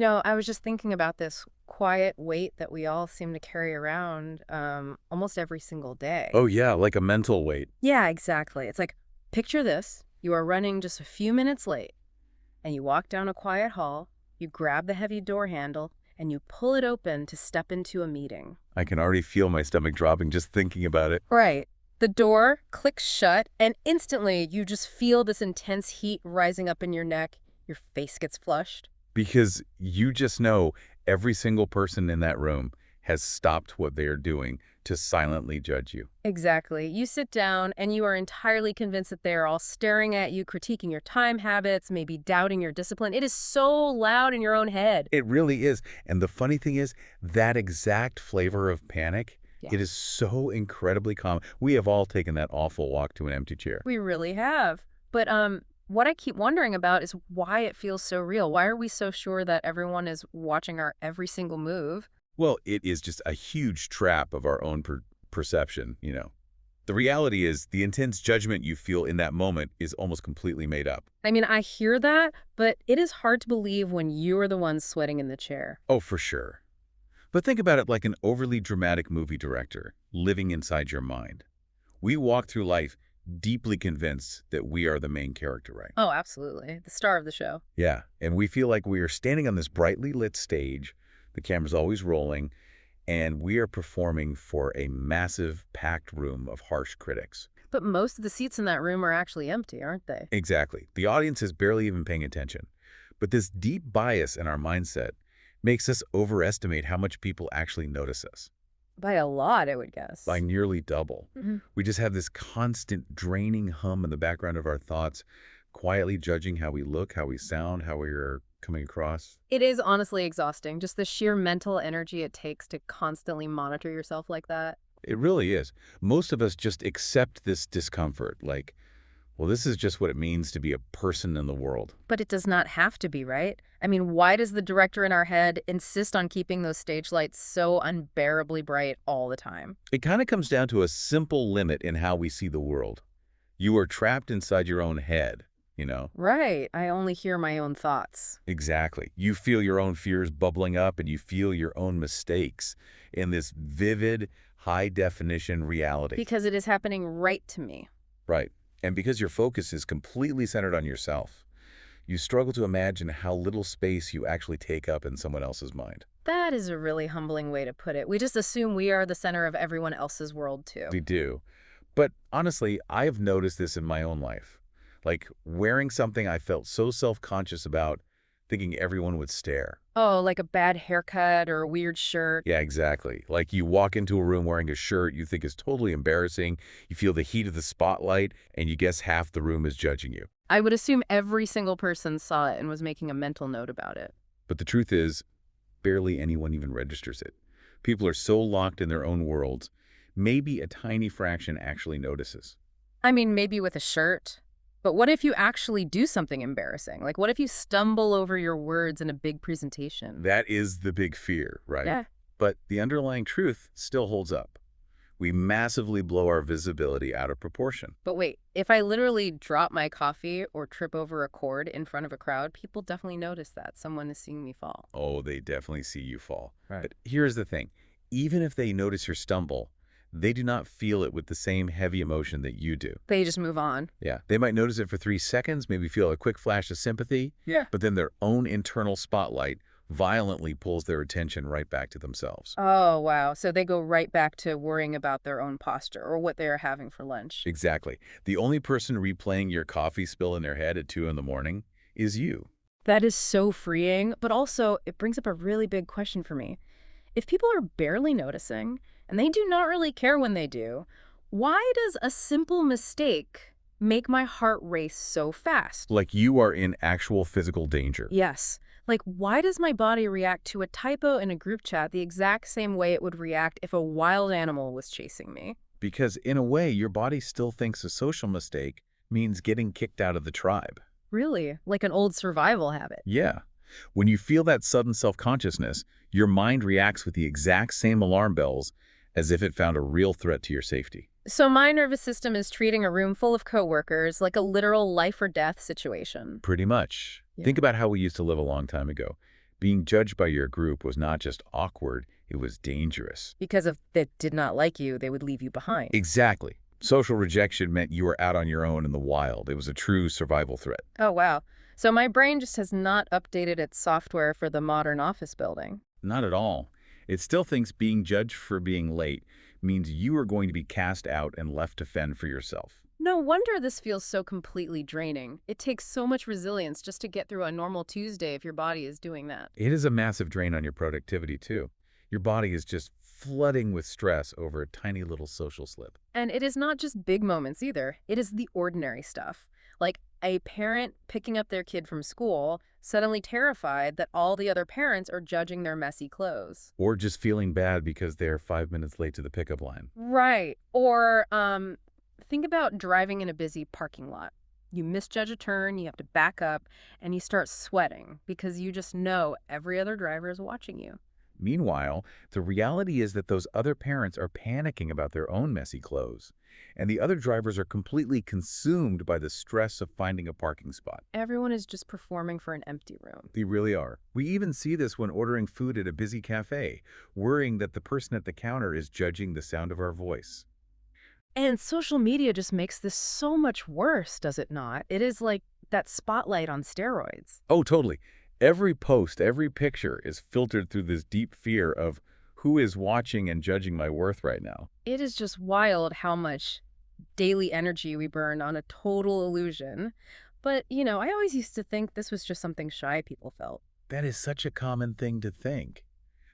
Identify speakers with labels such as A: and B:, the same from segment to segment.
A: I was just thinking about this quiet weight that we all seem to carry around almost every single day.
B: Oh yeah, like a mental weight.
A: Yeah, exactly. It's like, picture this. You are running just a few minutes late, and you walk down a quiet hall, you grab the heavy door handle, and you pull it open to step into a meeting.
B: I can already feel my stomach dropping just thinking about it.
A: Right. The door clicks shut, and instantly you just feel this intense heat rising up in your neck. Your face gets flushed.
B: Because you just know every single person in that room has stopped what they are doing to silently judge you.
A: Exactly. You sit down and you are entirely convinced that they are all staring at you, critiquing your time habits, maybe doubting your discipline. It is so loud in your own head.
B: It really is. And the funny thing is, that exact flavor of panic,
A: Yeah,
B: it is so incredibly common. We have all taken that awful walk to an empty chair.
A: we really have. But what I keep wondering about is why it feels so real. Why are we so sure that everyone is watching our every single move?
B: Well, it is just a huge trap of our own perception. The reality is the intense judgment you feel in that moment is almost completely made up.
A: I mean, I hear that, but it is hard to believe when you are the one sweating in the chair.
B: Oh, for sure. But think about it like an overly dramatic movie director living inside your mind. We walk through life deeply convinced that we are the main character, right?
A: Oh, absolutely. The star of the show.
B: Yeah, and we feel like we are standing on this brightly lit stage, the camera's always rolling, and we are performing for a massive, packed room of harsh critics.
A: But most of the seats in that room are actually empty, aren't they?
B: Exactly. The audience is barely even paying attention. But this deep bias in our mindset makes us overestimate how much people actually notice us,
A: By a lot, I would guess.
B: by nearly double.
A: Mhm.
B: We just have this constant draining hum in the background of our thoughts, quietly judging how we look, how we sound, how we are coming across.
A: It is honestly exhausting, just the sheer mental energy it takes to constantly monitor yourself like that.
B: It really is. Most of us just accept this discomfort, like, well, this is just what it means to be a person in the world.
A: But it does not have to be, right? I mean, why does the director in our head insist on keeping those stage lights so unbearably bright all the time?
B: It kind of comes down to a simple limit in how we see the world. You are trapped inside your own head.
A: Right. I only hear my own thoughts.
B: Exactly. You feel your own fears bubbling up and you feel your own mistakes in this vivid, high-definition reality.
A: Because it is happening right to me.
B: Right. And because your focus is completely centered on yourself, you struggle to imagine how little space you actually take up in someone else's mind.
A: That is a really humbling way to put it. We just assume we are the center of everyone else's world, too.
B: We do. But honestly, I have noticed this in my own life. Like wearing something I felt so self-conscious about, thinking everyone would stare.
A: Oh, like a bad haircut or a weird shirt.
B: Yeah, exactly. Like you walk into a room wearing a shirt you think is totally embarrassing, you feel the heat of the spotlight, and you guess half the room is judging you.
A: I would assume every single person saw it and was making a mental note about it.
B: But the truth is, barely anyone even registers it. People are so locked in their own worlds, maybe a tiny fraction actually notices.
A: I mean, maybe with a shirt. But what if you actually do something embarrassing? Like, what if you stumble over your words in a big presentation?
B: That is the big fear, right?
A: Yeah.
B: But the underlying truth still holds up. We massively blow our visibility out of proportion.
A: But wait, if I literally drop my coffee or trip over a cord in front of a crowd, people definitely notice that. Someone is seeing me fall.
B: Oh, they definitely see you fall.
A: Right.
B: But here's the thing. Even if they notice your stumble, they do not feel it with the same heavy emotion that you do.
A: They just move on.
B: Yeah, they might notice it for 3 seconds, maybe feel a quick flash of sympathy.
A: Yeah.
B: But then their own internal spotlight violently pulls their attention right back to themselves.
A: Oh, wow. So they go right back to worrying about their own posture or what they are having for lunch.
B: Exactly. The only person replaying your coffee spill in their head at 2 in the morning is you.
A: That is so freeing, but also it brings up a really big question for me. If people are barely noticing, and they do not really care when they do, why does a simple mistake make my heart race so fast?
B: Like you are in actual physical danger.
A: Yes. Like, why does my body react to a typo in a group chat the exact same way it would react if a wild animal was chasing me?
B: Because in a way, your body still thinks a social mistake means getting kicked out of the tribe.
A: Really? Like an old survival habit.
B: Yeah. When you feel that sudden self-consciousness, your mind reacts with the exact same alarm bells as if it found a real threat to your safety.
A: So my nervous system is treating a room full of coworkers like a literal life or death situation.
B: Pretty much.
A: Yeah.
B: Think about how we used to live a long time ago. Being judged by your group was not just awkward, it was dangerous.
A: Because if they did not like you, they would leave you behind.
B: Exactly. Social rejection meant you were out on your own in the wild. It was a true survival threat.
A: Oh, wow. So my brain just has not updated its software for the modern office building.
B: Not at all. It still thinks being judged for being late means you are going to be cast out and left to fend for yourself.
A: No wonder this feels so completely draining. It takes so much resilience just to get through a normal Tuesday if your body is doing that.
B: It is a massive drain on your productivity, too. Your body is just flooding with stress over a tiny little social slip.
A: And it is not just big moments either. It is the ordinary stuff. Like a parent picking up their kid from school, suddenly terrified that all the other parents are judging their messy clothes.
B: Or just feeling bad because they're 5 minutes late to the pickup line.
A: Right. Or think about driving in a busy parking lot. You misjudge a turn, you have to back up, and you start sweating because you just know every other driver is watching you.
B: Meanwhile, the reality is that those other parents are panicking about their own messy clothes, and the other drivers are completely consumed by the stress of finding a parking spot.
A: Everyone is just performing for an empty room.
B: They really are. We even see this when ordering food at a busy cafe, worrying that the person at the counter is judging the sound of our voice.
A: And social media just makes this so much worse, does it not? It is like that spotlight on steroids.
B: Oh, totally. Every post, every picture is filtered through this deep fear of who is watching and judging my worth right now.
A: It is just wild how much daily energy we burn on a total illusion. But, I always used to think this was just something shy people felt.
B: That is such a common thing to think.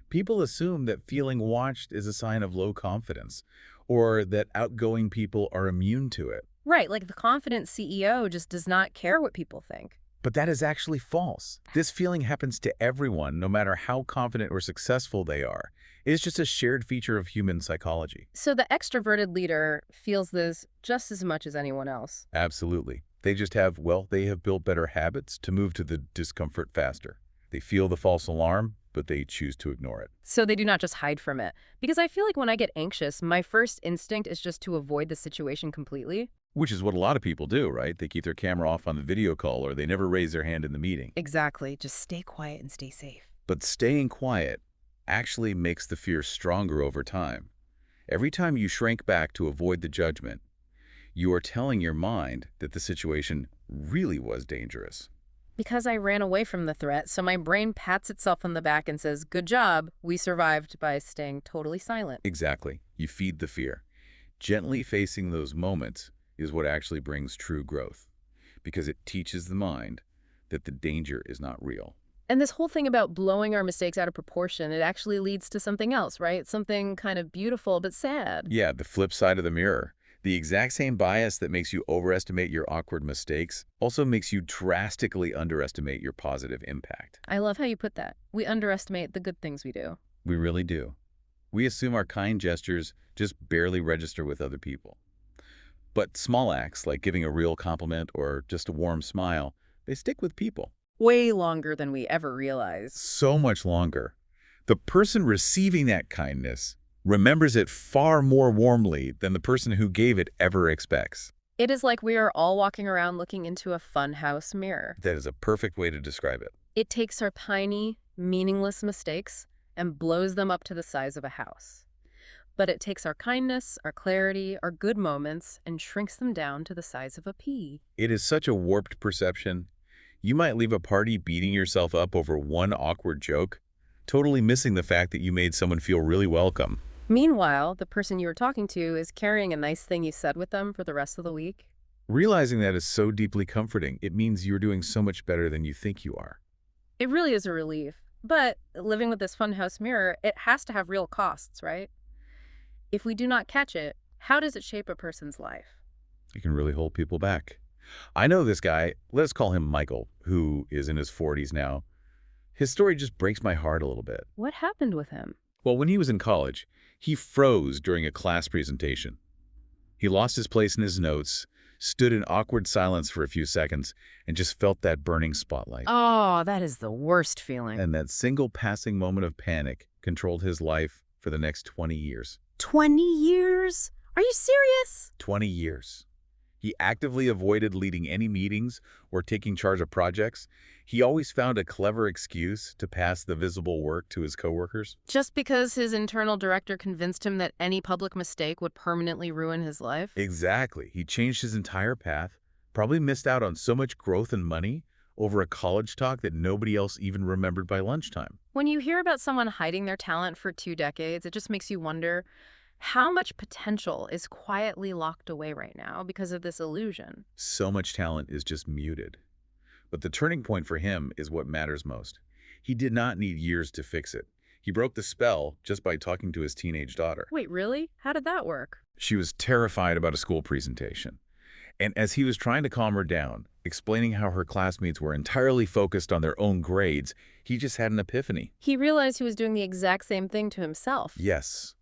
B: People assume that feeling watched is a sign of low confidence, or that outgoing people are immune to it.
A: Right, like the confident CEO just does not care what people think.
B: But that is actually false. This feeling happens to everyone, no matter how confident or successful they are. It is just a shared feature of human psychology.
A: So the extroverted leader feels this just as much as anyone else.
B: Absolutely. They have built better habits to move to the discomfort faster. They feel the false alarm, but they choose to ignore it.
A: So they do not just hide from it. Because I feel like when I get anxious, my first instinct is just to avoid the situation completely.
B: Which is what a lot of people do, right? They keep their camera off on the video call, or they never raise their hand in the meeting.
A: Exactly. Just stay quiet and stay safe.
B: But staying quiet actually makes the fear stronger over time. Every time you shrink back to avoid the judgment, you are telling your mind that the situation really was dangerous.
A: Because I ran away from the threat, so my brain pats itself on the back and says, "Good job, we survived by staying totally silent."
B: Exactly. You feed the fear. Gently facing those moments is what actually brings true growth, because it teaches the mind that the danger is not real.
A: And this whole thing about blowing our mistakes out of proportion, it actually leads to something else, right? Something kind of beautiful but sad.
B: Yeah, the flip side of the mirror. The exact same bias that makes you overestimate your awkward mistakes also makes you drastically underestimate your positive impact.
A: I love how you put that. We underestimate the good things we do.
B: We really do. We assume our kind gestures just barely register with other people. But small acts like giving a real compliment or just a warm smile, they stick with people.
A: Way longer than we ever realize.
B: So much longer. The person receiving that kindness remembers it far more warmly than the person who gave it ever expects.
A: It is like we are all walking around looking into a funhouse mirror.
B: That is a perfect way to describe it.
A: It takes our tiny, meaningless mistakes and blows them up to the size of a house. But it takes our kindness, our clarity, our good moments, and shrinks them down to the size of a pea.
B: It is such a warped perception. You might leave a party beating yourself up over one awkward joke, totally missing the fact that you made someone feel really welcome.
A: Meanwhile, the person you were talking to is carrying a nice thing you said with them for the rest of the week.
B: Realizing that is so deeply comforting. It means you're doing so much better than you think you are.
A: It really is a relief. But living with this funhouse mirror, it has to have real costs, right? If we do not catch it, how does it shape a person's life?
B: It can really hold people back. I know this guy, let's call him Michael, who is in his 40s now. His story just breaks my heart a little bit.
A: What happened with him?
B: Well, when he was in college, he froze during a class presentation. He lost his place in his notes, stood in awkward silence for a few seconds, and just felt that burning spotlight.
A: Oh, that is the worst feeling.
B: And that single passing moment of panic controlled his life for the next 20 years.
A: 20 years? Are you serious?
B: 20 years. He actively avoided leading any meetings or taking charge of projects. He always found a clever excuse to pass the visible work to his coworkers.
A: Just because his internal director convinced him that any public mistake would permanently ruin his life?
B: Exactly. He changed his entire path, probably missed out on so much growth and money over a college talk that nobody else even remembered by lunchtime.
A: When you hear about someone hiding their talent for 2 decades, it just makes you wonder how much potential is quietly locked away right now because of this illusion.
B: So much talent is just muted. But the turning point for him is what matters most. He did not need years to fix it. He broke the spell just by talking to his teenage daughter.
A: Wait, really? How did that work?
B: She was terrified about a school presentation. And as he was trying to calm her down, explaining how her classmates were entirely focused on their own grades, he just had an epiphany.
A: He realized he was doing the exact same thing to himself.
B: Yes.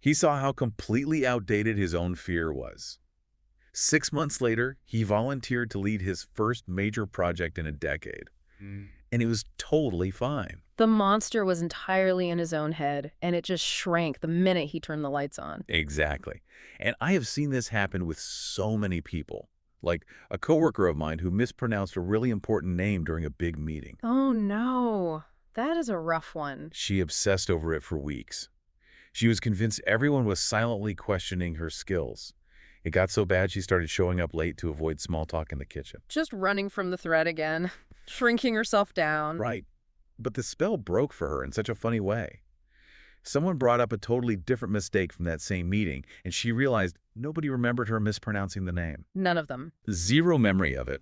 B: He saw how completely outdated his own fear was. 6 months later, he volunteered to lead his first major project in a decade. And it was totally fine.
A: The monster was entirely in his own head, and it just shrank the minute he turned the lights on.
B: Exactly. And I have seen this happen with so many people. Like a coworker of mine who mispronounced a really important name during a big meeting.
A: Oh no, that is a rough one.
B: She obsessed over it for weeks. She was convinced everyone was silently questioning her skills. It got so bad she started showing up late to avoid small talk in the kitchen.
A: Just running from the threat again, shrinking herself down.
B: Right. But the spell broke for her in such a funny way. Someone brought up a totally different mistake from that same meeting, and she realized nobody remembered her mispronouncing the name.
A: None of them.
B: Zero memory of it.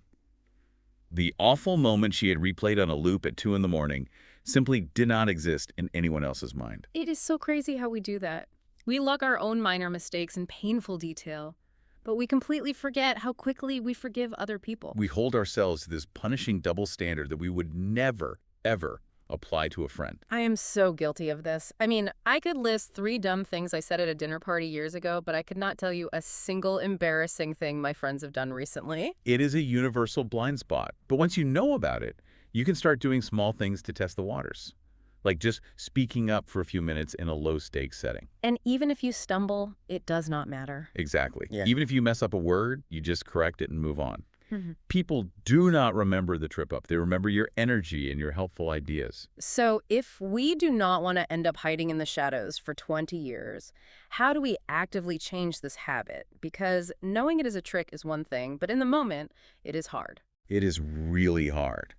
B: The awful moment she had replayed on a loop at 2 in the morning simply did not exist in anyone else's mind.
A: It is so crazy how we do that. We lug our own minor mistakes in painful detail, but we completely forget how quickly we forgive other people.
B: We hold ourselves to this punishing double standard that we would never, ever apply to a friend.
A: I am so guilty of this. I mean, I could list 3 dumb things I said at a dinner party years ago, but I could not tell you a single embarrassing thing my friends have done recently.
B: It is a universal blind spot, but once you know about it, you can start doing small things to test the waters, like just speaking up for a few minutes in a low-stakes setting.
A: And even if you stumble, it does not matter.
B: Exactly.
A: Yeah.
B: Even if you mess up a word, you just correct it and move on.
A: Mhm.
B: People do not remember the trip up. They remember your energy and your helpful ideas.
A: So if we do not want to end up hiding in the shadows for 20 years, how do we actively change this habit? Because knowing it is a trick is one thing, but in the moment, it is hard.
B: It is really hard.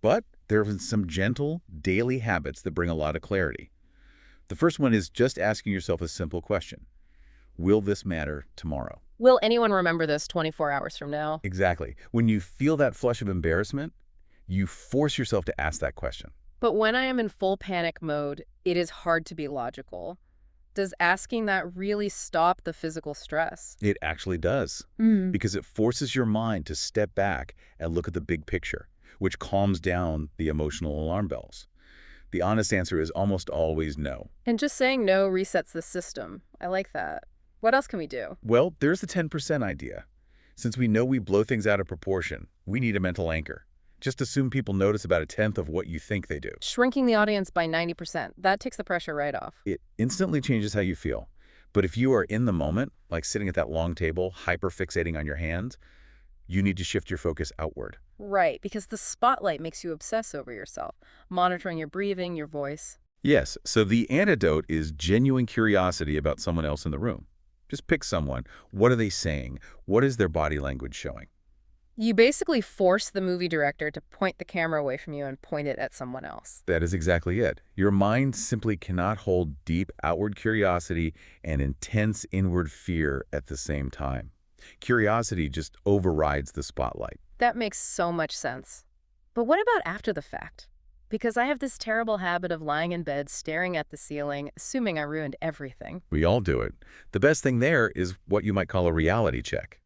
B: But there are some gentle, daily habits that bring a lot of clarity. The first one is just asking yourself a simple question. Will this matter tomorrow?
A: Will anyone remember this 24 hours from now?
B: Exactly. When you feel that flush of embarrassment, you force yourself to ask that question.
A: But when I am in full panic mode, it is hard to be logical. Does asking that really stop the physical stress?
B: It actually does, because it forces your mind to step back and look at the big picture, which calms down the emotional alarm bells. The honest answer is almost always no.
A: And just saying no resets the system. I like that. What else can we do?
B: Well, there's the 10% idea. Since we know we blow things out of proportion, we need a mental anchor. Just assume people notice about 1/10 of what you think they do.
A: Shrinking the audience by 90%. That takes the pressure right off.
B: It instantly changes how you feel. But if you are in the moment, like sitting at that long table, hyper-fixating on your hands, you need to shift your focus outward.
A: Right, because the spotlight makes you obsess over yourself, monitoring your breathing, your voice.
B: Yes, so the antidote is genuine curiosity about someone else in the room. Just pick someone. What are they saying? What is their body language showing?
A: You basically force the movie director to point the camera away from you and point it at someone else.
B: That is exactly it. Your mind simply cannot hold deep outward curiosity and intense inward fear at the same time. Curiosity just overrides the spotlight.
A: That makes so much sense. But what about after the fact? Because I have this terrible habit of lying in bed staring at the ceiling, assuming I ruined everything.
B: We all do it. The best thing there is what you might call a reality check.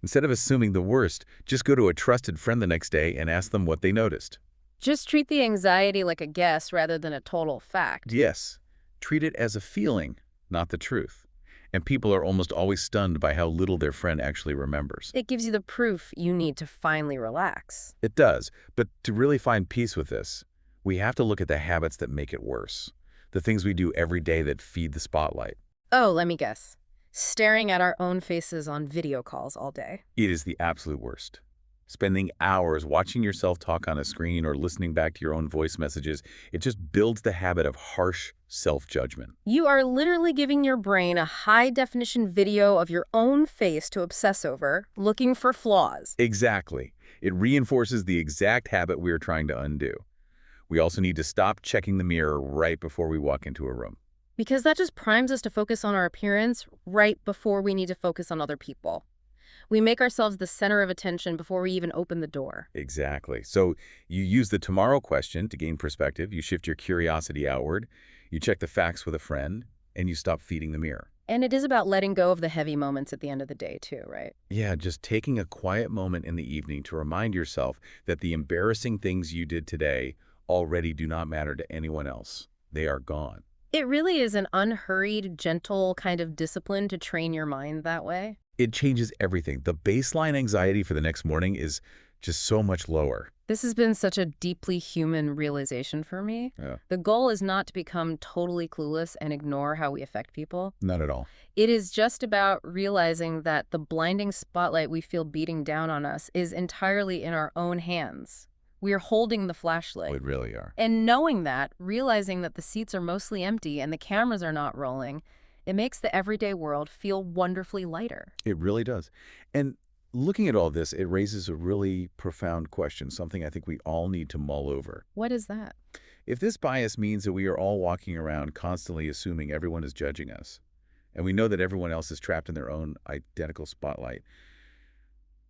B: Instead of assuming the worst, just go to a trusted friend the next day and ask them what they noticed.
A: Just treat the anxiety like a guess rather than a total fact.
B: Yes, treat it as a feeling, not the truth. And people are almost always stunned by how little their friend actually remembers.
A: It gives you the proof you need to finally relax.
B: It does, but to really find peace with this, we have to look at the habits that make it worse. The things we do every day that feed the spotlight.
A: Oh, let me guess. Staring at our own faces on video calls all day.
B: It is the absolute worst. Spending hours watching yourself talk on a screen or listening back to your own voice messages, it just builds the habit of harsh self-judgment.
A: You are literally giving your brain a high-definition video of your own face to obsess over, looking for flaws.
B: Exactly. It reinforces the exact habit we are trying to undo. We also need to stop checking the mirror right before we walk into a room.
A: Because that just primes us to focus on our appearance right before we need to focus on other people. We make ourselves the center of attention before we even open the door.
B: Exactly. So you use the tomorrow question to gain perspective, you shift your curiosity outward, you check the facts with a friend, and you stop feeding the mirror.
A: And it is about letting go of the heavy moments at the end of the day too, right?
B: Yeah, just taking a quiet moment in the evening to remind yourself that the embarrassing things you did today already do not matter to anyone else. They are gone.
A: It really is an unhurried, gentle kind of discipline to train your mind that way.
B: It changes everything. The baseline anxiety for the next morning is just so much lower.
A: This has been such a deeply human realization for me.
B: Yeah.
A: The goal is not to become totally clueless and ignore how we affect people.
B: Not at all.
A: It is just about realizing that the blinding spotlight we feel beating down on us is entirely in our own hands. We are holding the flashlight.
B: We really are.
A: And knowing that, realizing that the seats are mostly empty and the cameras are not rolling, it makes the everyday world feel wonderfully lighter.
B: It really does. And looking at all this, it raises a really profound question, something I think we all need to mull over.
A: What is that?
B: If this bias means that we are all walking around constantly assuming everyone is judging us, and we know that everyone else is trapped in their own identical spotlight,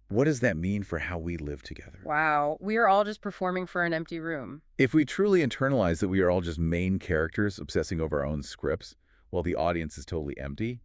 B: what does that mean for how we live together?
A: Wow, we are all just performing for an empty room.
B: If we truly internalize that we are all just main characters obsessing over our own scripts, while the audience is totally empty,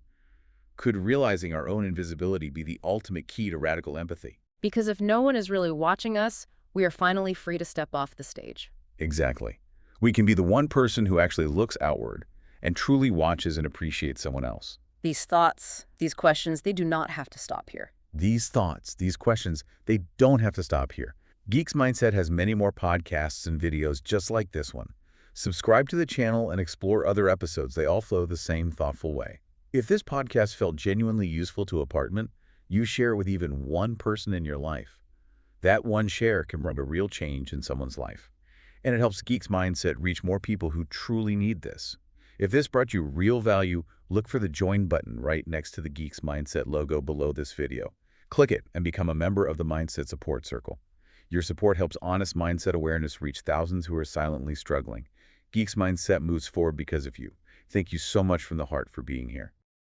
B: could realizing our own invisibility be the ultimate key to radical empathy?
A: Because if no one is really watching us, we are finally free to step off the stage.
B: Exactly. We can be the one person who actually looks outward and truly watches and appreciates someone else.
A: These thoughts, these questions, they do not have to stop here.
B: These thoughts, these questions, they don't have to stop here. Geeks Mindset has many more podcasts and videos just like this one. Subscribe to the channel and explore other episodes. They all flow the same thoughtful way. If this podcast felt genuinely useful to a partner, you share it with even one person in your life. That one share can bring a real change in someone's life. And it helps Geeks Mindset reach more people who truly need this. If this brought you real value, look for the join button right next to the Geeks Mindset logo below this video. Click it and become a member of the Mindset Support Circle. Your support helps honest mindset awareness reach thousands who are silently struggling. Geeks Mindset moves forward because of you. Thank you so much from the heart for being here.